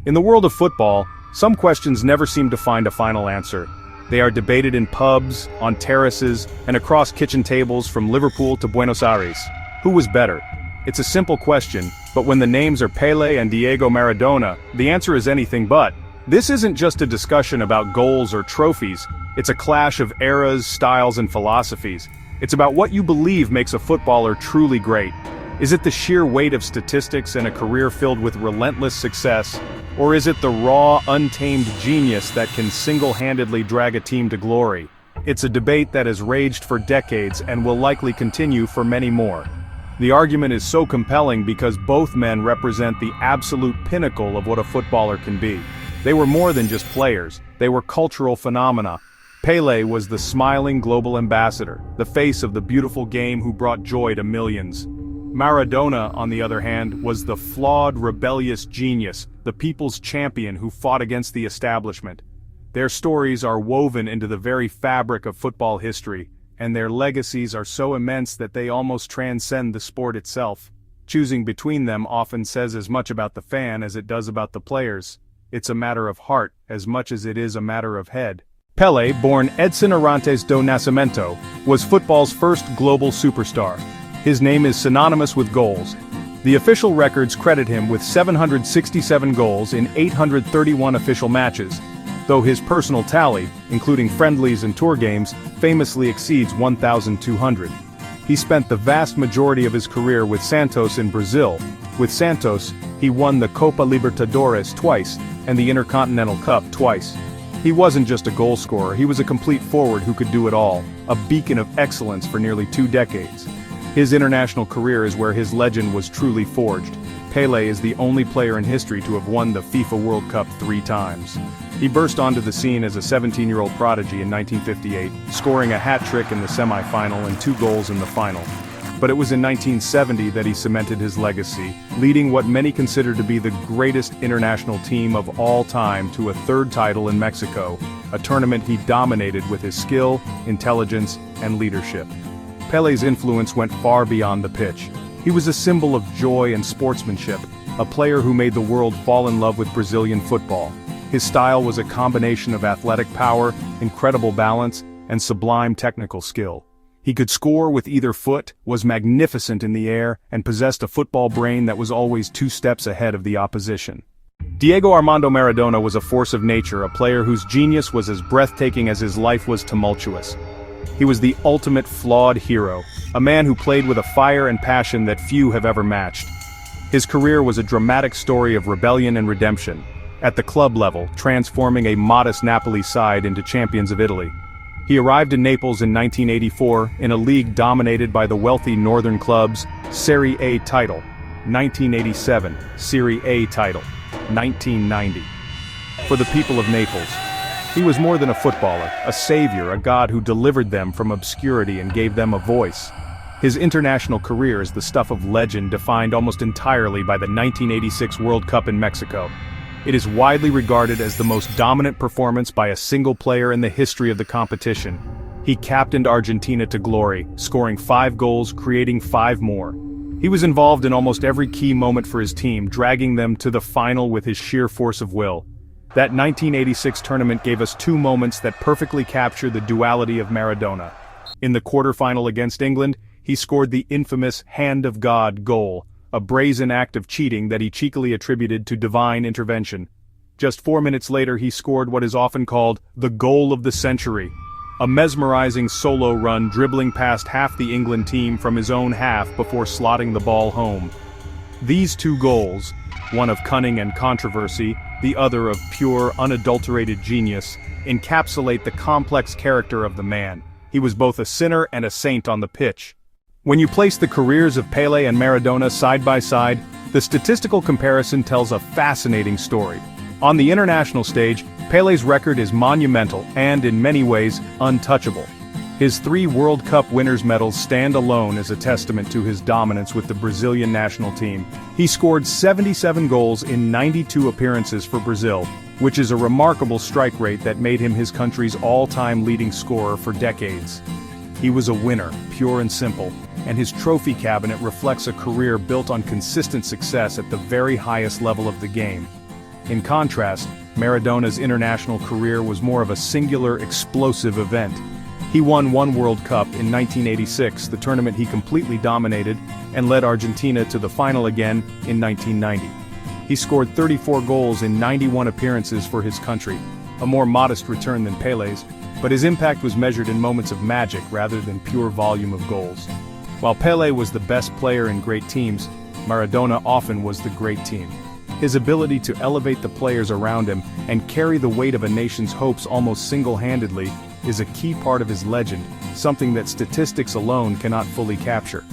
In the world of football, some questions never seem to find a final answer. They are debated in pubs, on terraces, and across kitchen tables from Liverpool to Buenos Aires. Who was better? It's a simple question, but when the names are Pele and Diego Maradona, the answer is anything but. This isn't just a discussion about goals or trophies, it's a clash of eras, styles, and philosophies. It's about what you believe makes a footballer truly great. Is it the sheer weight of statistics and a career filled with relentless success? Or is it the raw, untamed genius that can single-handedly drag a team to glory? It's a debate that has raged for decades and will likely continue for many more. The argument is so compelling because both men represent the absolute pinnacle of what a footballer can be. They were more than just players, they were cultural phenomena. Pele was the smiling global ambassador, the face of the beautiful game who brought joy to millions. Maradona, on the other hand, was the flawed, rebellious genius, the people's champion who fought against the establishment. Their stories are woven into the very fabric of football history, and their legacies are so immense that they almost transcend the sport itself. Choosing between them often says as much about the fan as it does about the players. It's a matter of heart as much as it is a matter of head. Pele, born Edson Arantes do Nascimento, was football's first global superstar. His name is synonymous with goals. The official records credit him with 767 goals in 831 official matches, though his personal tally, including friendlies and tour games, famously exceeds 1,200. He spent the vast majority of his career with Santos in Brazil. With Santos, he won the Copa Libertadores twice, and the Intercontinental Cup twice. He wasn't just a goal scorer, he was a complete forward who could do it all, a beacon of excellence for nearly 2 decades. His international career is where his legend was truly forged. Pele is the only player in history to have won the FIFA World Cup 3 times. He burst onto the scene as a 17-year-old prodigy in 1958, scoring a hat-trick in the semi-final and 2 goals in the final. But it was in 1970 that he cemented his legacy, leading what many consider to be the greatest international team of all time to a 3rd title in Mexico, a tournament he dominated with his skill, intelligence, and leadership. Pele's influence went far beyond the pitch. He was a symbol of joy and sportsmanship, a player who made the world fall in love with Brazilian football. His style was a combination of athletic power, incredible balance, and sublime technical skill. He could score with either foot, was magnificent in the air, and possessed a football brain that was always 2 steps ahead of the opposition. Diego Armando Maradona was a force of nature, a player whose genius was as breathtaking as his life was tumultuous. He was the ultimate flawed hero, a man who played with a fire and passion that few have ever matched. His career was a dramatic story of rebellion and redemption, at the club level, transforming a modest Napoli side into champions of Italy. He arrived in Naples in 1984 in a league dominated by the wealthy northern clubs. Serie A title, 1987, Serie A title, 1990. For the people of Naples, he was more than a footballer, a savior, a god who delivered them from obscurity and gave them a voice. His international career is the stuff of legend defined almost entirely by the 1986 World Cup in Mexico. It is widely regarded as the most dominant performance by a single player in the history of the competition. He captained Argentina to glory, scoring 5 goals, creating 5 more. He was involved in almost every key moment for his team, dragging them to the final with his sheer force of will. That 1986 tournament gave us 2 moments that perfectly capture the duality of Maradona. In the quarterfinal against England, he scored the infamous Hand of God goal, a brazen act of cheating that he cheekily attributed to divine intervention. Just 4 minutes later he scored what is often called the goal of the century, a mesmerizing solo run dribbling past half the England team from his own half before slotting the ball home. These 2 goals, one of cunning and controversy, the other of pure, unadulterated genius, encapsulate the complex character of the man. He was both a sinner and a saint on the pitch. When you place the careers of Pele and Maradona side by side, the statistical comparison tells a fascinating story. On the international stage, Pele's record is monumental and, in many ways, untouchable. His 3 World Cup winners' medals stand alone as a testament to his dominance with the Brazilian national team. He scored 77 goals in 92 appearances for Brazil, which is a remarkable strike rate that made him his country's all-time leading scorer for decades. He was a winner, pure and simple, and his trophy cabinet reflects a career built on consistent success at the very highest level of the game. In contrast, Maradona's international career was more of a singular, explosive event. He won one World Cup in 1986, the tournament he completely dominated, and led Argentina to the final again in 1990. He scored 34 goals in 91 appearances for his country, a more modest return than Pele's, but his impact was measured in moments of magic rather than pure volume of goals. While Pele was the best player in great teams, Maradona often was the great team. His ability to elevate the players around him and carry the weight of a nation's hopes almost single-handedly is a key part of his legend, something that statistics alone cannot fully capture.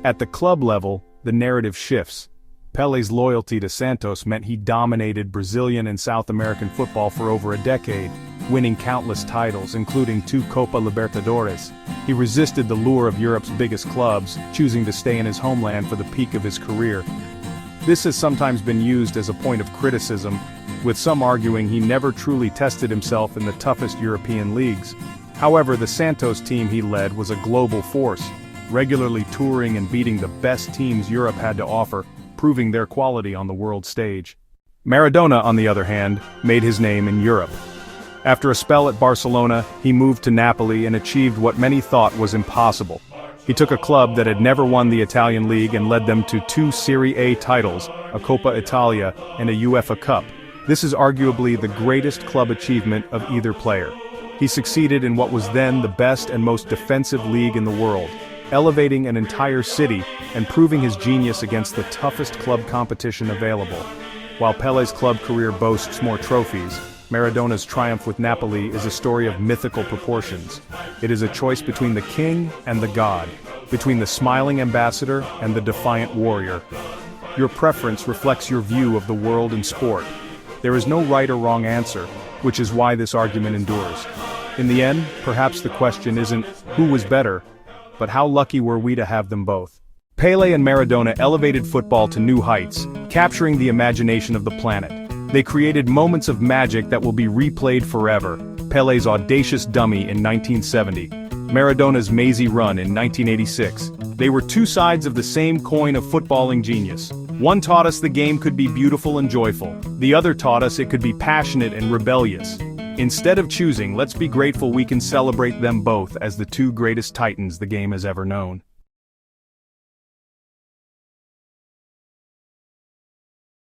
At the club level, the narrative shifts. Pele's loyalty to Santos meant he dominated Brazilian and South American football for over a decade, winning countless titles, including 2 Copa Libertadores. He resisted the lure of Europe's biggest clubs, choosing to stay in his homeland for the peak of his career. This has sometimes been used as a point of criticism, with some arguing he never truly tested himself in the toughest European leagues. However, the Santos team he led was a global force, regularly touring and beating the best teams Europe had to offer, proving their quality on the world stage. Maradona, on the other hand, made his name in Europe. After a spell at Barcelona, he moved to Napoli and achieved what many thought was impossible. He took a club that had never won the Italian league and led them to 2 Serie A titles, a Coppa Italia and a UEFA Cup. This is arguably the greatest club achievement of either player. He succeeded in what was then the best and most defensive league in the world, elevating an entire city and proving his genius against the toughest club competition available. While Pele's club career boasts more trophies, Maradona's triumph with Napoli is a story of mythical proportions. It is a choice between the king and the god, between the smiling ambassador and the defiant warrior. Your preference reflects your view of the world and sport. There is no right or wrong answer, which is why this argument endures. In the end, perhaps the question isn't who was better, but how lucky were we to have them both. Pele and Maradona elevated football to new heights, capturing the imagination of the planet. They created moments of magic that will be replayed forever. Pele's audacious dummy in 1970, Maradona's mazy run in 1986. They were two sides of the same coin of footballing genius. One taught us the game could be beautiful and joyful. The other taught us it could be passionate and rebellious. Instead of choosing, let's be grateful we can celebrate them both as the two greatest titans the game has ever known.